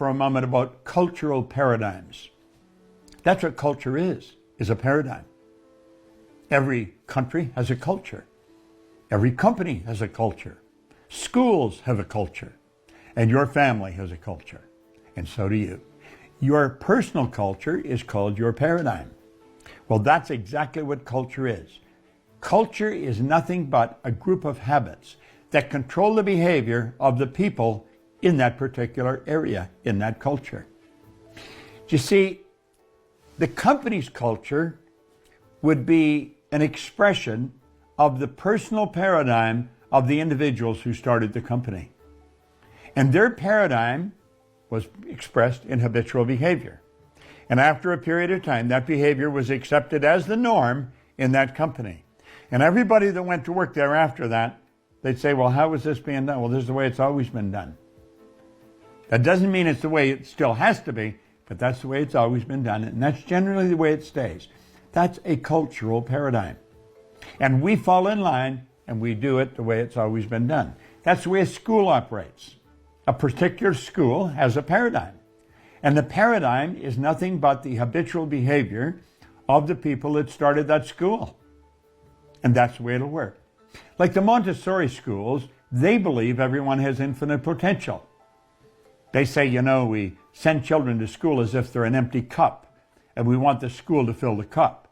for a moment about cultural paradigms. That's what culture is a paradigm. Every country has a culture. Every company has a culture. Schools have a culture. And your family has a culture. And so do you. Your personal culture is called your paradigm. Well, that's exactly what culture is. Culture is nothing but a group of habits that control the behavior of the people in that particular area, in that culture. You see, the company's culture would be an expression of the personal paradigm of the individuals who started the company. And their paradigm was expressed in habitual behavior. And after a period of time, that behavior was accepted as the norm in that company. And everybody that went to work there after that, they'd say, well, how is this being done? Well, this is the way it's always been done. That doesn't mean it's the way it still has to be, but that's the way it's always been done. And that's generally the way it stays. That's a cultural paradigm. And we fall in line and we do it the way it's always been done. That's the way a school operates. A particular school has a paradigm. And the paradigm is nothing but the habitual behavior of the people that started that school. And that's the way it'll work. Like the Montessori schools, they believe everyone has infinite potential. They say, you know, we send children to school as if they're an empty cup, and we want the school to fill the cup.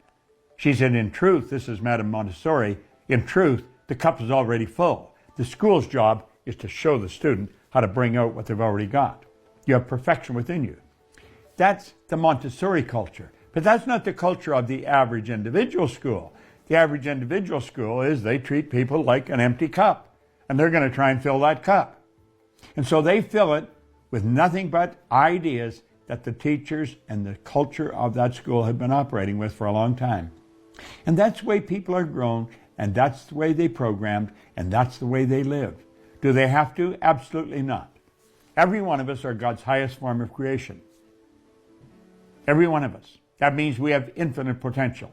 She said, in truth, this is Madame Montessori, in truth, the cup is already full. The school's job is to show the student how to bring out what they've already got. You have perfection within you. That's the Montessori culture. But that's not the culture of the average individual school. The average individual school is they treat people like an empty cup, and they're going to try and fill that cup. And so they fill it with nothing but ideas that the teachers and the culture of that school have been operating with for a long time. And that's the way people are grown, and that's the way they programmed, and that's the way they live. Do they have to? Absolutely not. Every one of us are God's highest form of creation. Every one of us. That means we have infinite potential.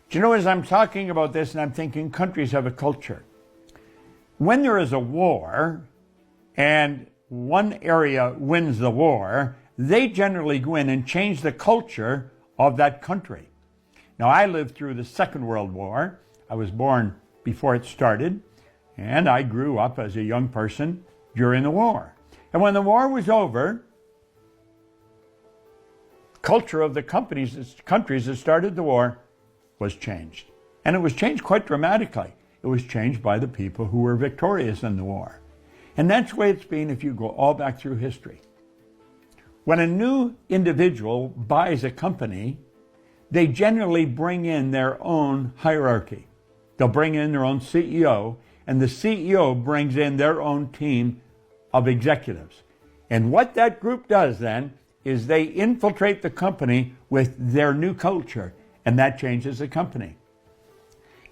Do you know, as I'm talking about this and I'm thinking countries have a culture. When there is a war and one area wins the war, they generally go in and change the culture of that country. Now, I lived through the Second World War. I was born before it started, and I grew up as a young person during the war. And when the war was over, the culture of the countries that started the war was changed. And it was changed quite dramatically. It was changed by the people who were victorious in the war. And that's the way it's been if you go all back through history. When a new individual buys a company, they generally bring in their own hierarchy. They'll bring in their own CEO, and the CEO brings in their own team of executives. And what that group does then is they infiltrate the company with their new culture, and that changes the company.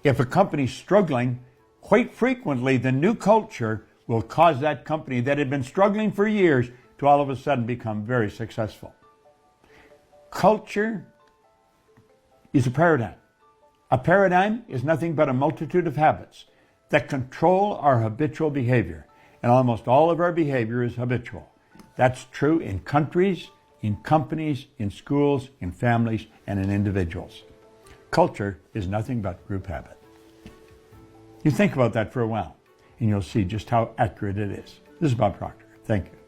If a company's struggling, quite frequently the new culture will cause that company that had been struggling for years to all of a sudden become very successful. Culture is a paradigm. A paradigm is nothing but a multitude of habits that control our habitual behavior. And almost all of our behavior is habitual. That's true in countries, in companies, in schools, in families, and in individuals. Culture is nothing but group habit. You think about that for a while, and you'll see just how accurate it is. This is Bob Proctor. Thank you.